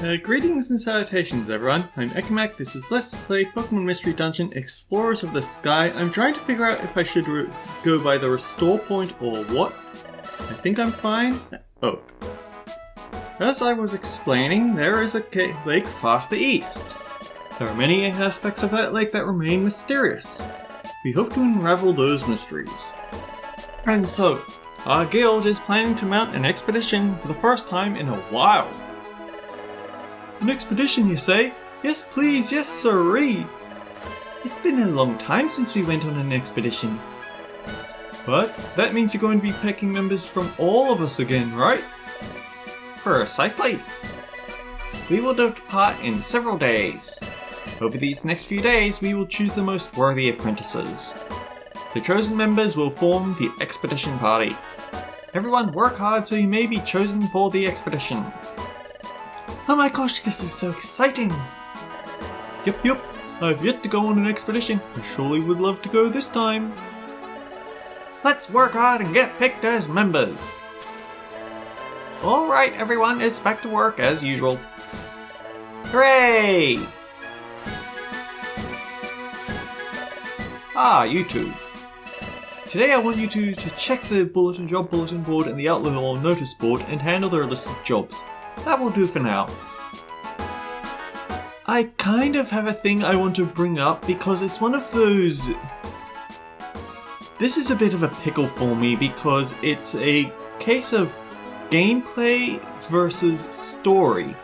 Greetings and salutations everyone, I'm Ekimak, this is Let's Play Pokemon Mystery Dungeon Explorers of the Sky. I'm trying to figure out if I should go by the restore point or what. I think I'm fine. Oh. As I was explaining, there is a lake far to the east. There are many aspects of that lake that remain mysterious. We hope to unravel those mysteries. And so, our guild is planning to mount an expedition for the first time in a while. An expedition, you say? Yes please, yes sirree! It's been a long time since we went on an expedition. But that means you're going to be picking members from all of us again, right? Precisely! We will depart in several days. Over these next few days, we will choose the most worthy apprentices. The chosen members will form the expedition party. Everyone work hard so you may be chosen for the expedition. Oh my gosh, this is so exciting! Yup, I've yet to go on an expedition. I surely would love to go this time. Let's work hard and get picked as members. Alright everyone, it's back to work as usual. Hooray! Ah, you two. Today I want you two to check the job bulletin board and the outlaw notice board and handle their list of jobs. That will do for now. I kind of have a thing I want to bring up because it's one of those... This is a bit of a pickle for me because it's a case of gameplay versus story.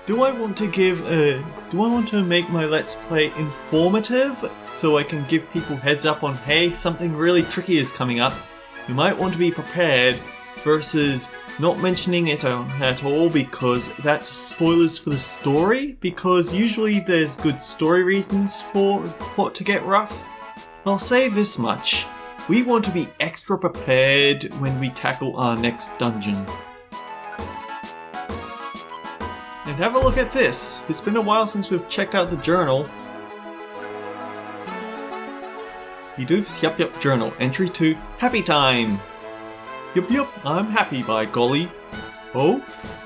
Do I want to make my Let's Play informative so I can give people heads up on, hey, something really tricky is coming up, you might want to be prepared, versus not mentioning it at all because that's spoilers for the story, because usually there's good story reasons for the plot to get rough. I'll say this much, we want to be extra prepared when we tackle our next dungeon. And have a look at this, it's been a while since we've checked out the journal. Yup journal, entry 2, happy time! Yup, I'm happy by golly. Oh,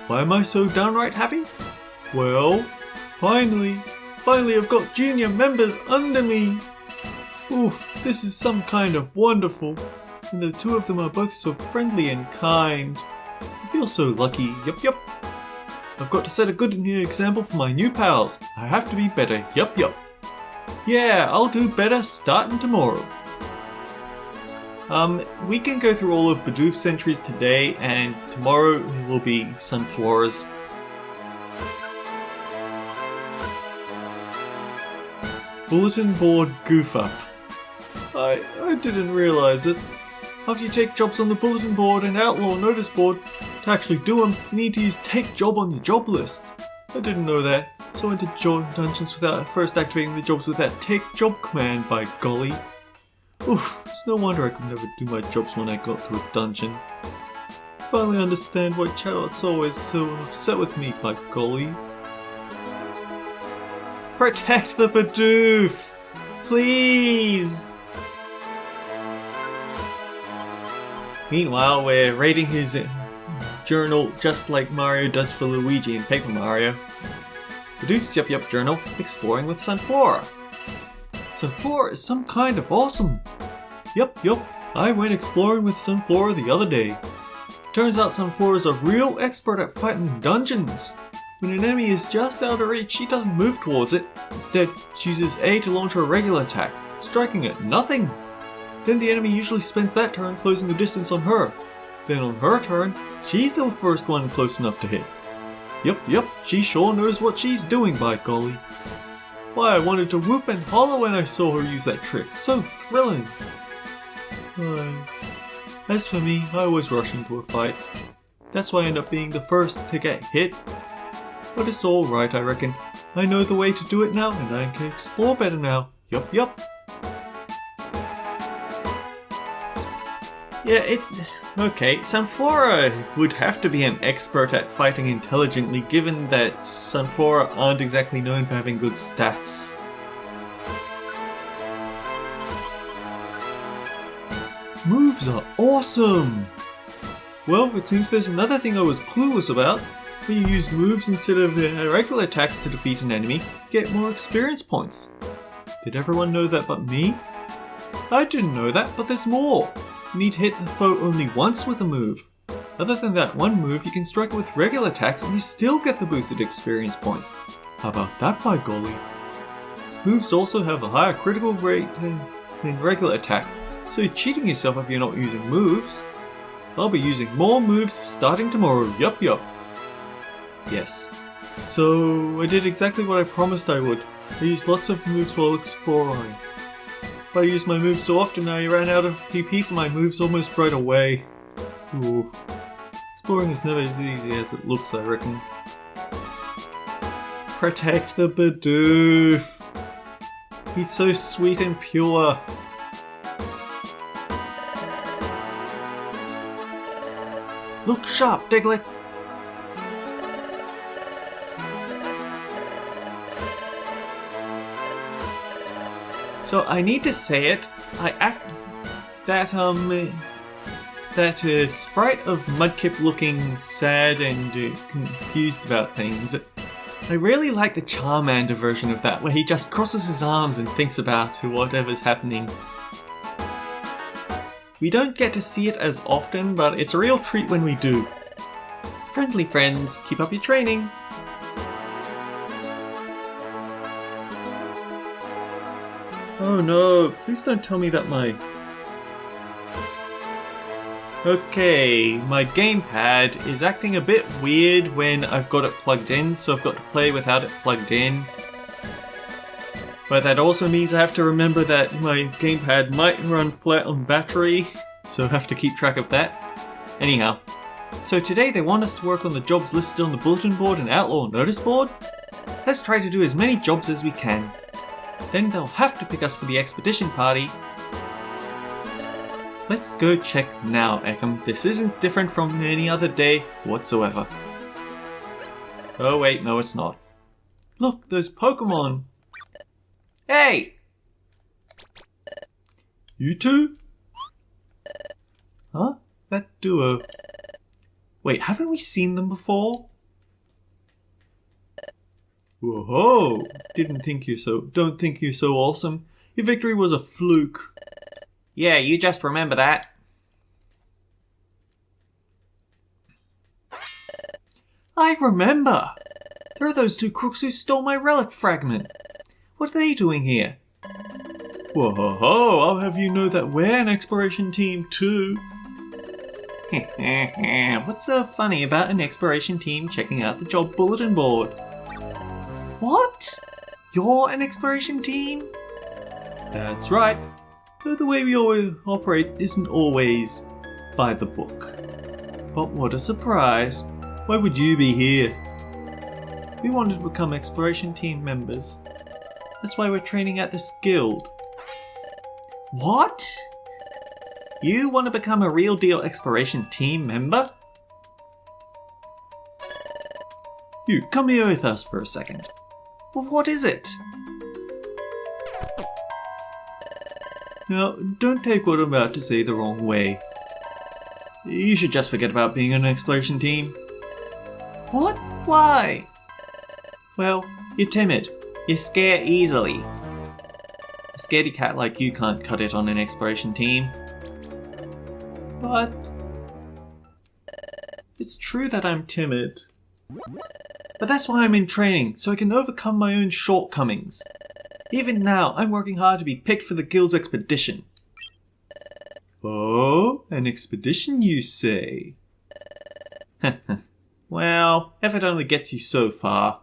why am I so downright happy? Well, finally I've got junior members under me. Oof, this is some kind of wonderful. And the two of them are both so friendly and kind. I feel so lucky, yup. I've got to set a good example for my new pals. I have to be better, yup. Yeah, I'll do better starting tomorrow. We can go through all of Bidoof's entries today, and tomorrow will be Sunflora's. Bulletin board goof up. I didn't realize it. After you take jobs on the bulletin board and outlaw notice board, to actually do them, you need to use take job on your job list. I didn't know that, so I went to join dungeons without first activating the jobs with that take job command, by golly. Oof, it's no wonder I could never do my jobs when I got to a dungeon. I finally understand why Charlotte's always so upset with me, by golly. Protect the Bidoof! Please! Meanwhile, we're raiding his journal just like Mario does for Luigi in Paper Mario. Bidoof's Yup journal, exploring with Sunflora. Sunflora is some kind of awesome. Yup, I went exploring with Sunflora the other day. Turns out Sunflora is a real expert at fighting in dungeons. When an enemy is just out of reach, she doesn't move towards it. Instead, she uses A to launch her regular attack, striking at nothing. Then the enemy usually spends that turn closing the distance on her. Then on her turn, she's the first one close enough to hit. Yup, she sure knows what she's doing, by golly. Why, I wanted to whoop and holler when I saw her use that trick. So thrilling. As for me, I always rush into a fight. That's why I end up being the first to get hit. But it's alright, I reckon. I know the way to do it now, and I can explore better now. Yup. Yeah, it's... Okay, Sunflora would have to be an expert at fighting intelligently, given that Sunflora aren't exactly known for having good stats. Moves are awesome! Well, it seems there's another thing I was clueless about. When you use moves instead of regular attacks to defeat an enemy, you get more experience points. Did everyone know that but me? I didn't know that, but there's more. You need to hit the foe only once with a move. Other than that one move, you can strike it with regular attacks and you still get the boosted experience points. How about that, by golly? Moves also have a higher critical rate than regular attack, so you're cheating yourself if you're not using moves. I'll be using more moves starting tomorrow, yup. Yes. So I did exactly what I promised I would. I used lots of moves while exploring. I used my moves so often I ran out of PP for my moves almost right away. Ooh. Exploring is never as easy as it looks, I reckon. Protect the Bidoof! He's so sweet and pure. Look sharp, Diglett! So I need to say it, that sprite of Mudkip looking sad and confused about things. I really like the Charmander version of that, where he just crosses his arms and thinks about whatever's happening. We don't get to see it as often, but it's a real treat when we do. Friendly friends, keep up your training! Oh no, please don't tell me that my gamepad is acting a bit weird when I've got it plugged in, so I've got to play without it plugged in. But that also means I have to remember that my gamepad might run flat on battery, so I have to keep track of that. Anyhow, so today they want us to work on the jobs listed on the bulletin board and outlaw notice board. Let's try to do as many jobs as we can. Then they'll have to pick us for the expedition party. Let's go check now, Ekam. This isn't different from any other day whatsoever. Oh wait, no it's not. Look, those Pokemon! Hey! You two? Huh? That duo. Wait, haven't we seen them before? Whoa! Don't think you're so awesome. Your victory was a fluke. Yeah, you just remember that. I remember! There are those two crooks who stole my relic fragment. What are they doing here? Whoa, I'll have you know that we're an exploration team too. What's so funny about an exploration team checking out the job bulletin board? What? You're an exploration team? That's right. Though the way we always operate isn't always by the book. But what a surprise. Why would you be here? We wanted to become exploration team members. That's why we're training at this guild. What? You want to become a real deal exploration team member? You, come here with us for a second. Well, what is it? Now, don't take what I'm about to say the wrong way. You should just forget about being on an exploration team. What? Why? Well, you're timid. You scare easily. A scaredy cat like you can't cut it on an exploration team. But it's true that I'm timid. But that's why I'm in training, so I can overcome my own shortcomings. Even now, I'm working hard to be picked for the guild's expedition. Oh, an expedition you say? Well, effort only gets you so far.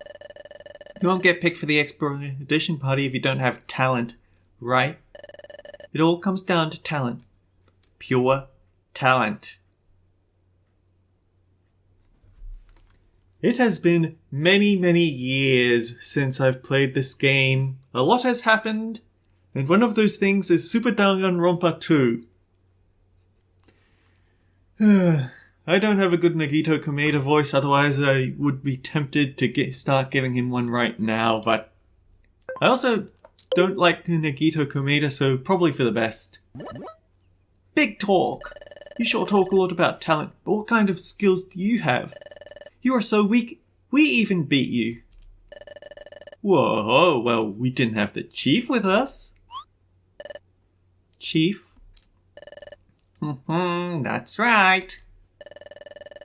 You won't get picked for the expedition party if you don't have talent, right? It all comes down to talent. Pure talent. It has been many, many years since I've played this game. A lot has happened, and one of those things is Super Danganronpa 2. I don't have a good Nagito Komeda voice, otherwise I would be tempted to start giving him one right now, but I also don't like Nagito Komeda, so probably for the best. Big talk! You sure talk a lot about talent, but what kind of skills do you have? You are so weak, we even beat you. Whoa, well, we didn't have the chief with us. Chief? That's right.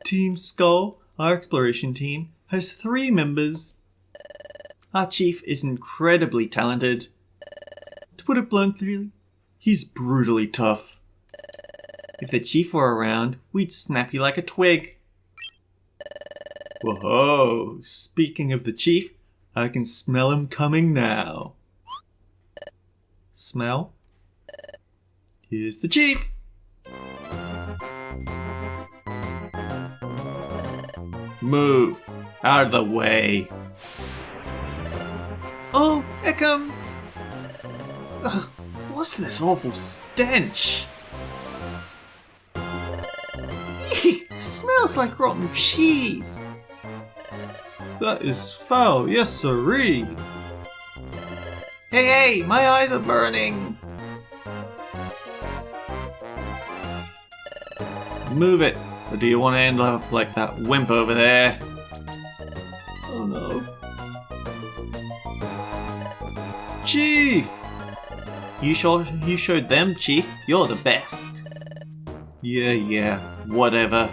Team Skull, our exploration team, has 3 members. Our chief is incredibly talented. To put it bluntly, he's brutally tough. If the chief were around, we'd snap you like a twig. Whoa, speaking of the chief, I can smell him coming now. Smell? Here's the chief. Move out of the way. Oh, Ekam! Ugh, what's this awful stench? Eek, smells like rotten cheese. That is foul, yes sirree. Hey, my eyes are burning. Move it, or do you want to end up like that wimp over there? Oh no. Chief! You showed them, Chief. You're the best. Yeah, whatever.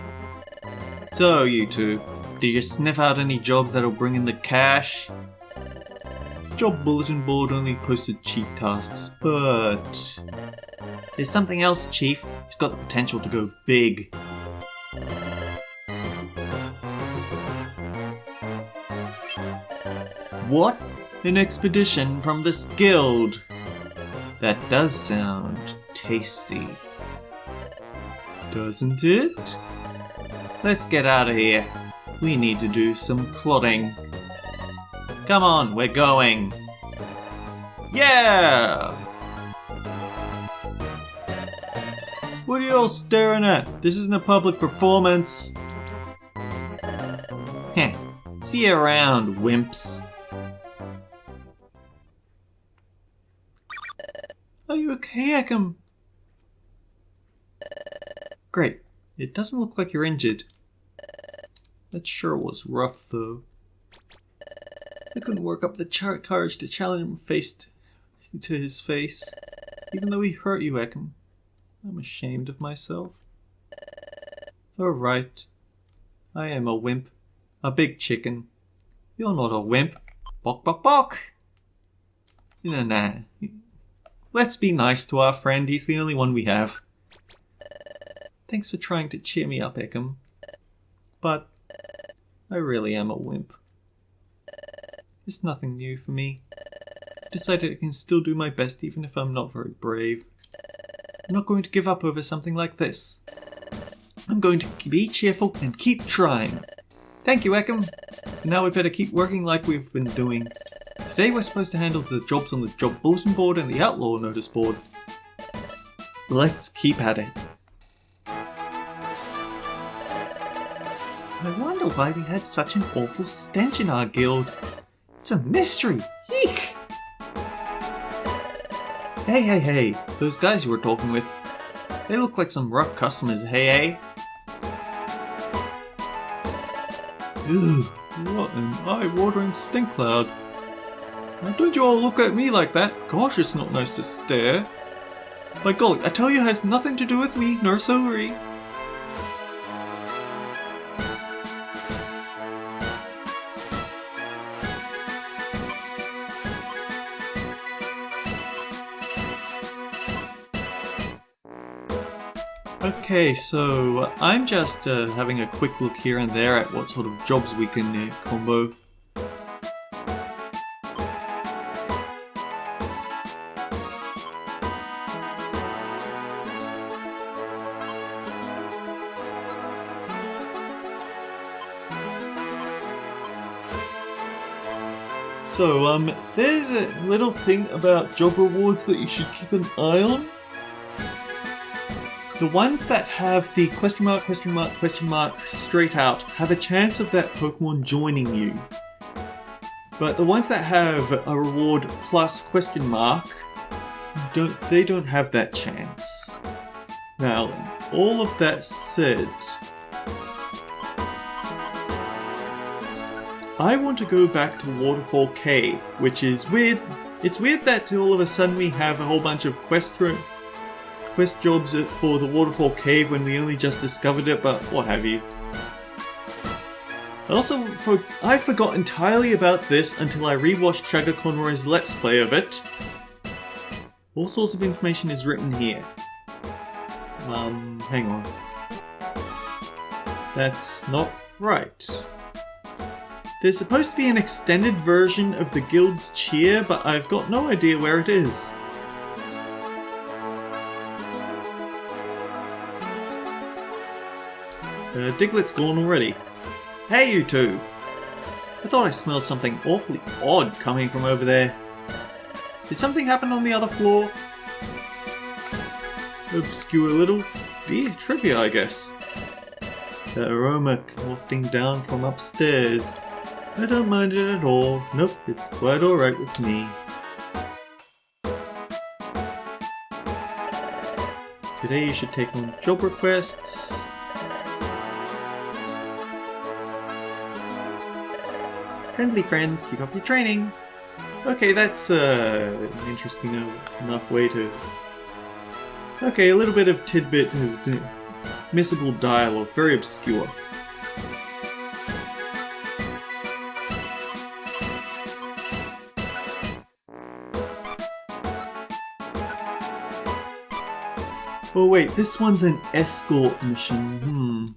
So, you two, do you sniff out any jobs that'll bring in the cash? Job bulletin board only posted cheap tasks, but there's something else, Chief. It's got the potential to go big. What? An expedition from this guild? That does sound tasty. Doesn't it? Let's get out of here. We need to do some plotting. Come on, we're going. Yeah! What are you all staring at? This isn't a public performance. Heh. See you around, wimps. Are you okay, Ekam? Great. It doesn't look like you're injured. That sure was rough, though. I couldn't work up the courage to challenge him to his face. Even though he hurt you, Ekam. I'm ashamed of myself. Alright. I am a wimp. A big chicken. You're not a wimp. Bok bok bok! Nah. Let's be nice to our friend. He's the only one we have. Thanks for trying to cheer me up, Ekam. But I really am a wimp. It's nothing new for me. I decided I can still do my best even if I'm not very brave. I'm not going to give up over something like this. I'm going to be cheerful and keep trying. Thank you, Ekam. Now we better keep working like we've been doing. Today we're supposed to handle the jobs on the job bulletin board and the outlaw notice board. Let's keep at it. I wonder why we had such an awful stench in our guild. It's a mystery. Eek! Hey, those guys you were talking with, they look like some rough customers, hey? Ugh, what an eye-watering stink cloud. Now don't you all look at me like that. Gosh, it's not nice to stare. By golly, I tell you it has nothing to do with me, nor sorry. Okay, so I'm just having a quick look here and there at what sort of jobs we can combo. So, there's a little thing about job rewards that you should keep an eye on. The ones that have the question mark straight out have a chance of that Pokemon joining you. But the ones that have a reward plus question mark, they don't have that chance. Now, all of that said, I want to go back to Waterfall Cave, which is weird. It's weird that all of a sudden we have a whole bunch of quest jobs for the Waterfall Cave when we only just discovered it, but what have you. I forgot entirely about this until I rewatched Shagger Conroy's Let's Play of it. All sorts of information is written here. Hang on. That's not right. There's supposed to be an extended version of the guild's cheer, but I've got no idea where it is. Diglett's gone already. Hey you two! I thought I smelled something awfully odd coming from over there. Did something happen on the other floor? Obscure little beer trivia, I guess. The aroma wafting down from upstairs. I don't mind it at all. Nope, it's quite alright with me. Today you should take on job requests. Friendly friends, keep up your training. Okay, that's an interesting enough way to... Okay, a little bit of tidbit of missable dialogue, very obscure. Oh wait, this one's an escort mission,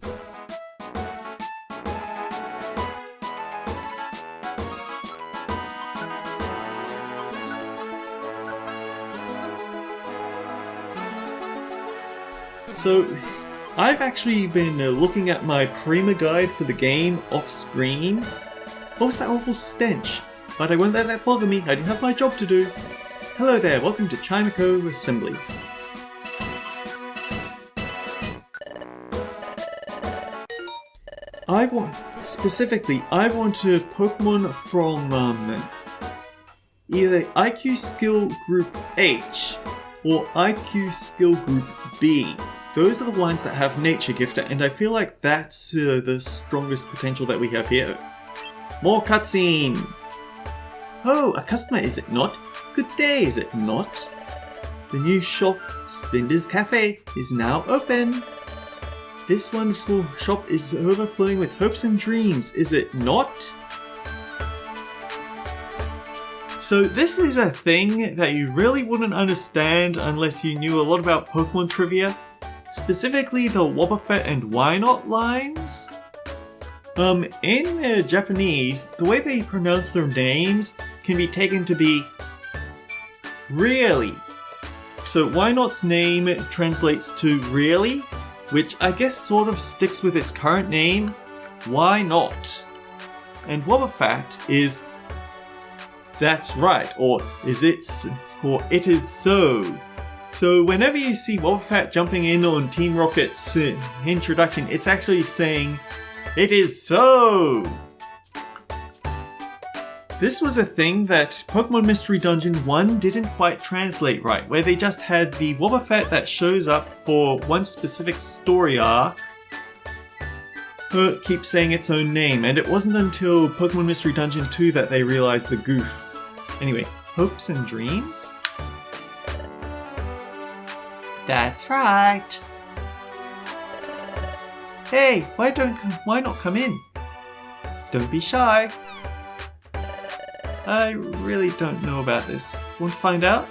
So, I've actually been looking at my Prima guide for the game off screen. What was that awful stench? But I won't let that bother me, I didn't have my job to do. Hello there, welcome to Chinaco Assembly. I want to Pokemon from either IQ Skill Group H or IQ Skill Group B. Those are the ones that have Nature Gifter, and I feel like that's the strongest potential that we have here. More cutscene! Oh, a customer, is it not? Good day, is it not? The new shop, Spinda's Cafe, is now open. This wonderful shop is overflowing with hopes and dreams, is it not? So this is a thing that you really wouldn't understand unless you knew a lot about Pokemon trivia. Specifically the Wobbuffet and Wynot lines. In Japanese, the way they pronounce their names can be taken to be really. So Wynot's name translates to really, which I guess sort of sticks with its current name, why not? And Wobbuffet is that's right, or it is so. So whenever you see Wobbuffet jumping in on Team Rocket's introduction, it's actually saying, it is so! This was a thing that Pokemon Mystery Dungeon 1 didn't quite translate right, where they just had the Wobbuffet that shows up for one specific story arc keep saying its own name, and it wasn't until Pokemon Mystery Dungeon 2 that they realized the goof. Anyway, hopes and dreams? That's right. Hey, why not come in? Don't be shy. I really don't know about this. Want to find out?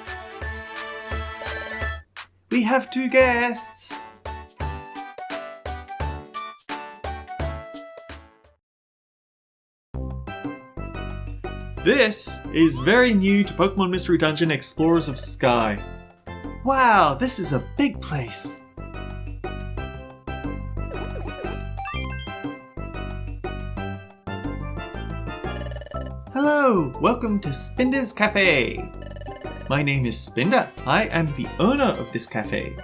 We have 2 guests. This is very new to Pokemon Mystery Dungeon Explorers of Sky. Wow, this is a big place! Hello, welcome to Spinda's Cafe! My name is Spinda. I am the owner of this cafe.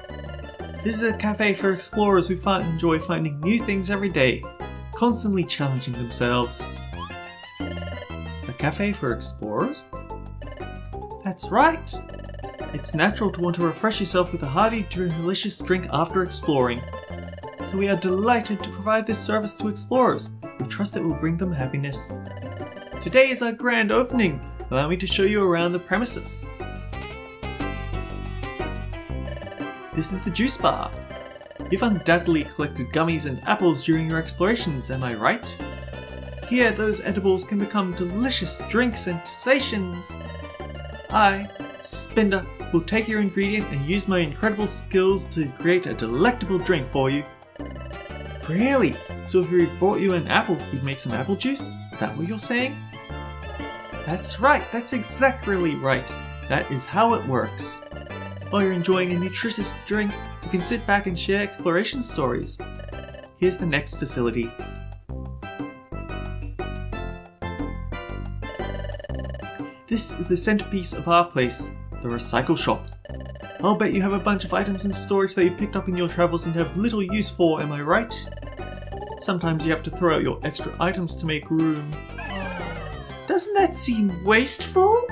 This is a cafe for explorers who enjoy finding new things every day, constantly challenging themselves. A cafe for explorers? That's right! It's natural to want to refresh yourself with a hearty, delicious drink after exploring. So so we are delighted to provide this service to explorers. We trust it will bring them happiness. Today is our grand opening. Allow me to show you around the premises. This is the juice bar. You've undoubtedly collected gummies and apples during your explorations, am I right? Here, those edibles can become delicious drinks and sensations. I, Spinda, will take your ingredient and use my incredible skills to create a delectable drink for you. Really? So if we brought you an apple, you'd make some apple juice? Is that what you're saying? That's right, that's exactly right. That is how it works. While you're enjoying a nutritious drink, you can sit back and share exploration stories. Here's the next facility. This is the centerpiece of our place, the recycle shop. I'll bet you have a bunch of items in storage that you picked up in your travels and have little use for, am I right? Sometimes you have to throw out your extra items to make room. Doesn't that seem wasteful?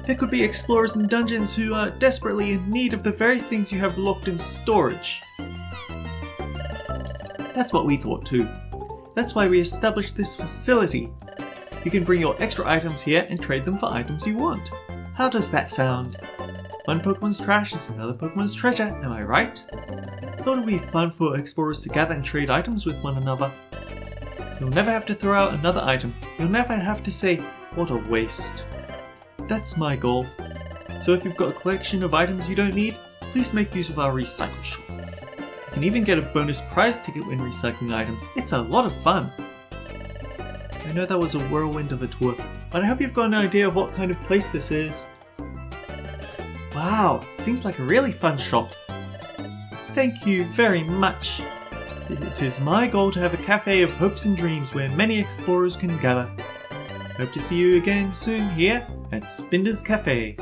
There could be explorers in dungeons who are desperately in need of the very things you have locked in storage. That's what we thought too. That's why we established this facility. You can bring your extra items here and trade them for items you want. How does that sound? One Pokemon's trash is another Pokemon's treasure, am I right? Thought it would be fun for explorers to gather and trade items with one another. You'll never have to throw out another item. You'll never have to say, what a waste. That's my goal. So if you've got a collection of items you don't need, please make use of our recycle shop. You can even get a bonus prize ticket when recycling items. It's a lot of fun. I know that was a whirlwind of a tour, but I hope you've got an idea of what kind of place this is. Wow, seems like a really fun shop. Thank you very much. It is my goal to have a cafe of hopes and dreams where many explorers can gather. Hope to see you again soon here at Spinda's Cafe.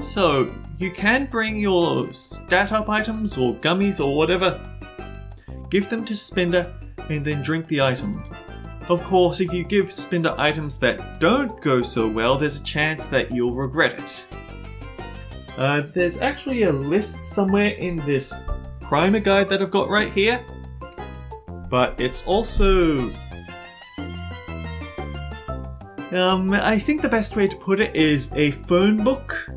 So, you can bring your stat up items or gummies or whatever, give them to Spinda and then drink the item. Of course, if you give Spinda items that don't go so well, there's a chance that you'll regret it. There's actually a list somewhere in this primer guide that I've got right here, but it's also... I think the best way to put it is a phone book.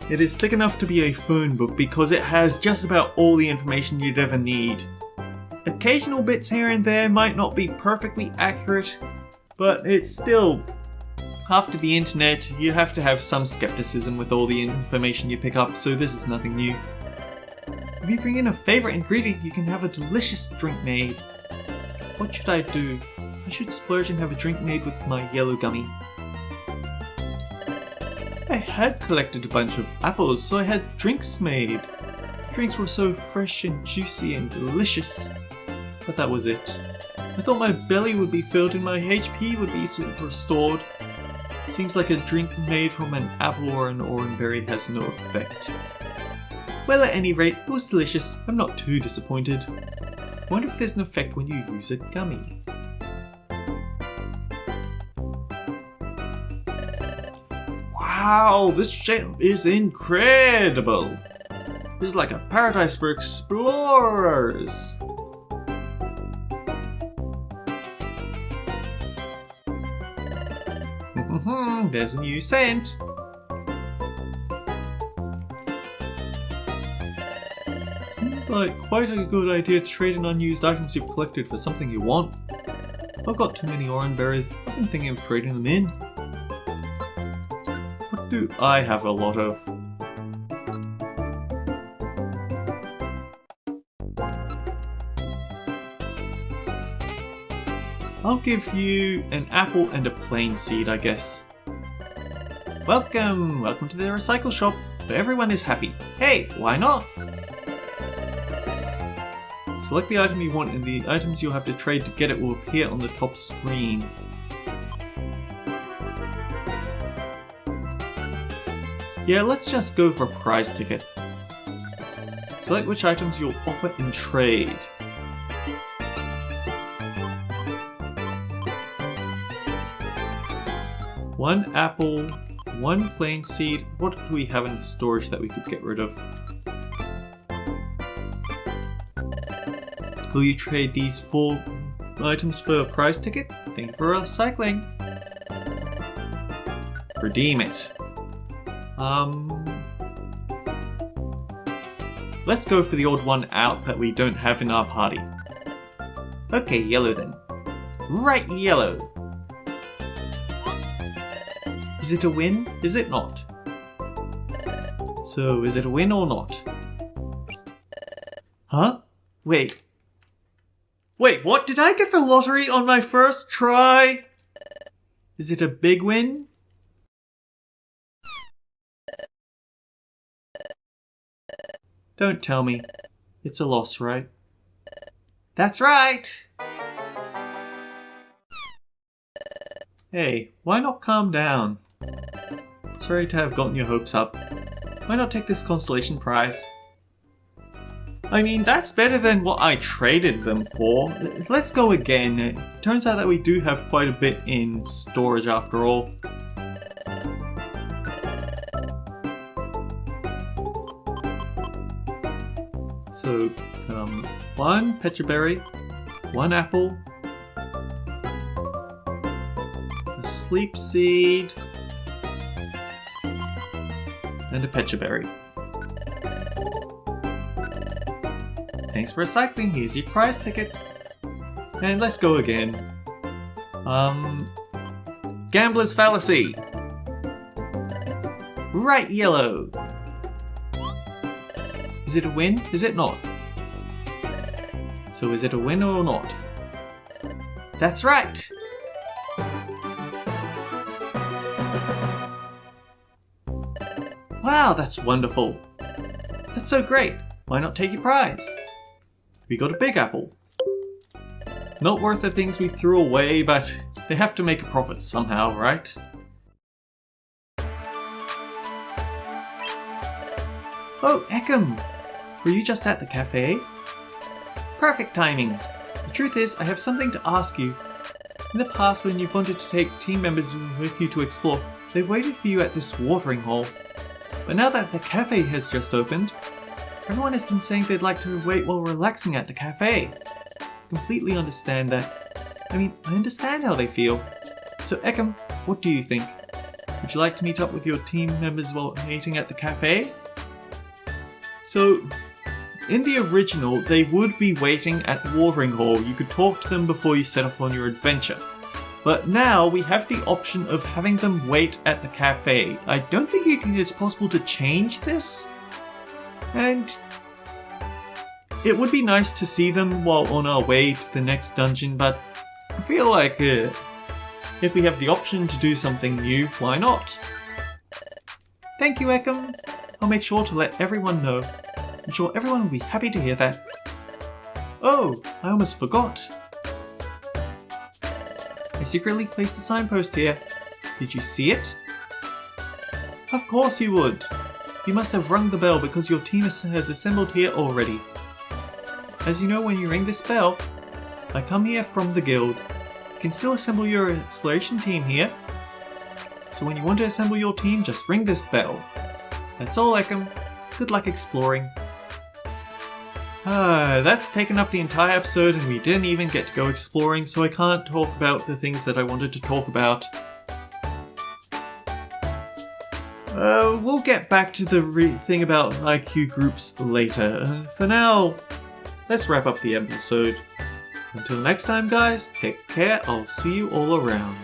It is thick enough to be a phone book because it has just about all the information you'd ever need. Occasional bits here and there might not be perfectly accurate, but it's still... After the internet, you have to have some skepticism with all the information you pick up, so this is nothing new. If you bring in a favourite ingredient, you can have a delicious drink made. What should I do? I should splurge and have a drink made with my yellow gummy. I had collected a bunch of apples, so I had drinks made. Drinks were so fresh and juicy and delicious. But that was it. I thought my belly would be filled and my HP would be restored. Seems like a drink made from an apple or an orange berry has no effect. Well, at any rate, it was delicious. I'm not too disappointed. I wonder if there's an effect when you use a gummy. Wow, this ship is incredible! This is like a paradise for explorers! There's a new scent! Seems like quite a good idea to trade in unused items you've collected for something you want. I've got too many orange berries. I've been thinking of trading them in. What do I have a lot of? I'll give you an apple and a plain seed, I guess. Welcome! Welcome to the recycle shop, where everyone is happy. Hey, why not? Select the item you want and the items you'll have to trade to get it will appear on the top screen. Yeah, let's just go for a prize ticket. Select which items you'll offer in trade. One apple one plain seed. What do we have in storage that we could get rid of? Will you trade these 4 items for a prize ticket? Thank you for recycling. Redeem it. Let's go for the odd one out that we don't have in our party. Okay, yellow then. Right, yellow. Is it a win? Is it not? So, is it a win or not? Huh? Wait. Wait, what? Did I get the lottery on my first try? Is it a big win? Don't tell me. It's a loss, right? That's right! Hey, why not calm down? Sorry to have gotten your hopes up. Why not take this consolation prize? I mean, that's better than what I traded them for. Let's go again. It turns out that we do have quite a bit in storage after all. So, 1 Pecha Berry, 1 apple, a sleep seed, and a Pecha Berry. Thanks for recycling, here's your prize ticket. And let's go again. Gambler's Fallacy. Right, yellow. Is it a win? Is it not? So is it a win or not? That's right! Wow, that's wonderful. That's so great. Why not take your prize? We got a big apple. Not worth the things we threw away, but they have to make a profit somehow, right? Oh, Ekam! Were you just at the cafe? Perfect timing! The truth is, I have something to ask you. In the past, when you've wanted to take team members with you to explore, they waited for you at this watering hole. But now that the cafe has just opened, everyone has been saying they'd like to wait while relaxing at the cafe. I completely understand that. I mean, I understand how they feel. So Ekam, what do you think? Would you like to meet up with your team members while eating at the cafe? So, in the original, they would be waiting at the watering hole. You could talk to them before you set off on your adventure. But now we have the option of having them wait at the cafe. I don't think it's possible to change this. And it would be nice to see them while on our way to the next dungeon, but I feel like if we have the option to do something new, why not? Thank you, Ekam. I'll make sure to let everyone know. I'm sure everyone will be happy to hear that. Oh, I almost forgot. I secretly placed a signpost here. Did you see it? Of course you would. You must have rung the bell because your team has assembled here already. As you know, when you ring this bell, I come here from the guild. You can still assemble your exploration team here. So when you want to assemble your team, just ring this bell. That's all, Ekam. Good luck exploring. That's taken up the entire episode and we didn't even get to go exploring, so I can't talk about the things that I wanted to talk about. We'll get back to the thing about IQ groups later. For now, let's wrap up the episode. Until next time, guys, take care. I'll see you all around.